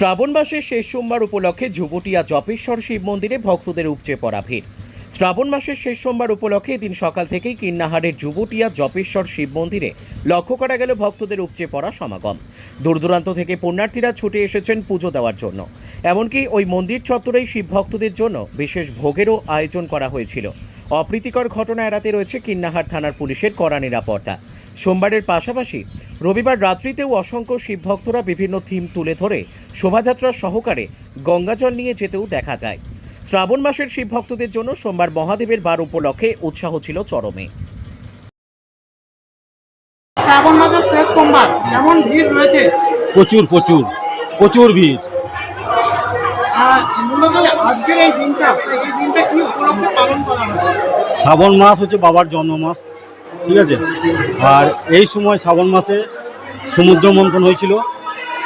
শ্রাবণ মাসের শেষ সোমবার উপলক্ষে ঝুবুটিয়া জপেশ্বর শিব মন্দিরে ভক্তদের উপচে পড়া ভিড়। শ্রাবণ মাসের শেষ সোমবার উপলক্ষে এদিন সকাল থেকেই কিন্নাহারের ঝুবুটিয়া জপেশ্বর শিব মন্দিরে লক্ষ্য করা গেল ভক্তদের উপচে পড়া সমাগম। দূর দূরান্ত থেকে পুণ্যার্থীরা ছুটে এসেছেন পুজো দেওয়ার জন্য। এমনকি ওই মন্দির চত্বরেই শিব ভক্তদের জন্য বিশেষ ভোগেরও আয়োজন করা হয়েছিল। অপ্রীতিকর ঘটনা এড়াতে রয়েছে কিন্নাহার থানার পুলিশের কড়া নিরাপত্তা। সোমবারের পাশাপাশি রবিবার রাত্রিতেও অসংখ্য শিব ভক্তরা বিভিন্ন থিম তুলে ধরে শোভাযাত্রা সহকারে গঙ্গাজল নিয়ে যেতেও দেখা যায়। শ্রাবণ মাসের শিব ভক্তদের জন্য সোমবার মহাদেবের বার উপলক্ষে উৎসাহ ছিল চরমে। শ্রাবণ মাসের শেষ সোমবার কেমন ভিড় রয়েছে? প্রচুর প্রচুর প্রচুর ভিড়। মূলত আজকের এই দিনটা কি উপলক্ষে পালন করা হয়? শ্রাবণ মাস হচ্ছে বাবার জন্ম মাস, ঠিক আছে। আর এই সময় শ্রাবণ মাসে সমুদ্র মন্থন হয়েছিল।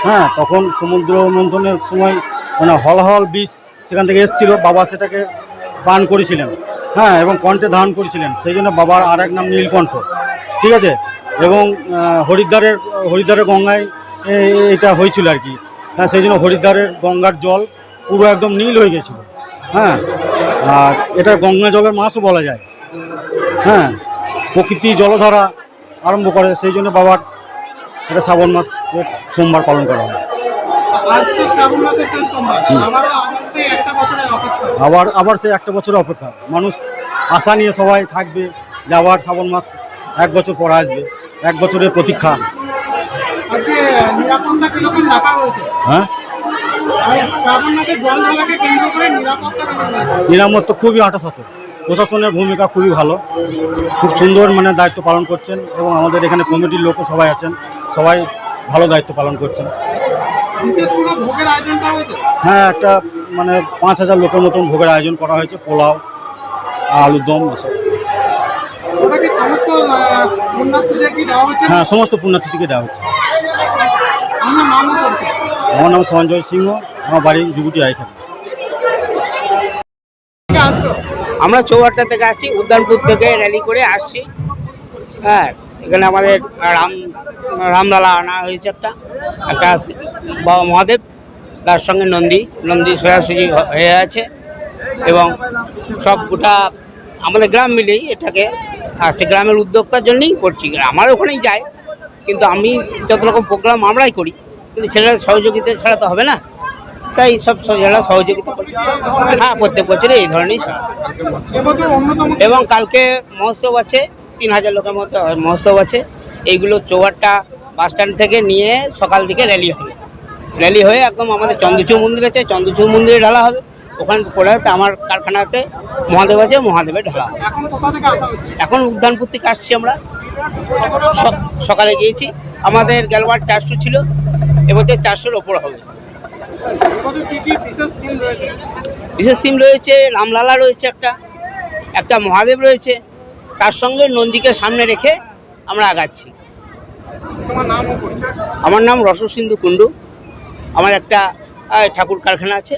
হ্যাঁ, তখন সমুদ্র মন্থনের সময় মানে হল বিষ সেখান থেকে এসেছিল, বাবা সেটাকে পান করেছিলেন। হ্যাঁ, এবং কণ্ঠে ধারণ করেছিলেন, সেই জন্য বাবার আর এক নাম নীলকণ্ঠ, ঠিক আছে। এবং হরিদ্বারের গঙ্গায় এটা হয়েছিল আর কি। হ্যাঁ, সেই জন্য হরিদ্বারের গঙ্গার জল পুরো একদম নীল হয়ে গেছিল। হ্যাঁ, আর এটা গঙ্গা জলের মাসও বলা যায়। হ্যাঁ, প্রকৃতি জলধারা আরম্ভ করে, সেই জন্য বাবার এটা শ্রাবণ মাস সোমবার পালন করা হয়। আবার সেই একটা বছরের অপেক্ষা। মানুষ আশা নিয়ে সবাই থাকবে যে আবার শ্রাবণ মাস এক বছর পরে আসবে, এক বছরের প্রতীক্ষা। হ্যাঁ, নিরাপত্তা খুবই আঁটাসাঁটো। প্রশাসনের ভূমিকা খুবই ভালো, খুব সুন্দর মানে দায়িত্ব পালন করছেন, এবং আমাদের এখানে কমিটির লোকও সবাই আছেন, সবাই ভালো দায়িত্ব পালন করছেন। হ্যাঁ, একটা মানে 5,000 লোকের মতন ভোগের আয়োজন করা হয়েছে, পোলাও, আলুর দম এসব। হ্যাঁ, সমস্ত পুণ্যার্থীকে দেওয়া হচ্ছে। আমার নাম সঞ্জয় সিংহ, আমার বাড়ি ঝুবুটিয়া এখানে। আমরা চৌহাট্টা থেকে আসছি, উদ্যানপুর থেকে র্যালি করে আসছি। হ্যাঁ, এখানে আমাদের রামলালা আনা হয়েছে, একটা বাবা মহাদেব, তার সঙ্গে নন্দী সোজাসুজি হয়ে আছে, এবং সব গোটা আমাদের গ্রাম মিলেই এটাকে আসছে। গ্রামের উদ্যোক্তার জন্যই করছি, আমার ওখানেই যায়, কিন্তু আমি যত রকম প্রোগ্রাম আমরাই করি, কিন্তু ছেলেরা সহযোগিতা ছাড়া তো হবে না, তাই সব ছেলেরা সহযোগিতা করি। হ্যাঁ, প্রত্যেক বছরে এই ধরনেরই। এবং কালকে মহোৎসব আছে, 3,000 লোকের মতো মহোৎসব আছে। এইগুলো চৌহাট্টা বাস স্ট্যান্ড থেকে নিয়ে সকাল দিকে র্যালি হয়ে একদম আমাদের চন্দ্রচূড় মন্দির আছে, চন্দ্রচূড় মন্দিরে ঢালা হবে। ওখানে পরে আমার কারখানাতে মহাদেব আছে, মহাদেবে ঢালা হবে। এখন উদ্যানপুর থেকে আসছি আমরা, সকালে গিয়েছি। আমাদের গেলবার 400 ছিল, এবছর 400-র ওপর হবে। বিশেষ থিম রয়েছে, রামলালা রয়েছে, একটা মহাদেব রয়েছে, তার সঙ্গে নন্দীকে সামনে রেখে আমরা আগাচ্ছি। আমার নাম রসসিন্ধু কুণ্ডু। আমার একটা ঠাকুর কারখানা আছে,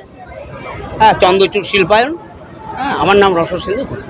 হ্যাঁ, চন্দ্রচূড় শিল্পায়ন। হ্যাঁ, আমার নাম রসসিন্ধু কুণ্ডু।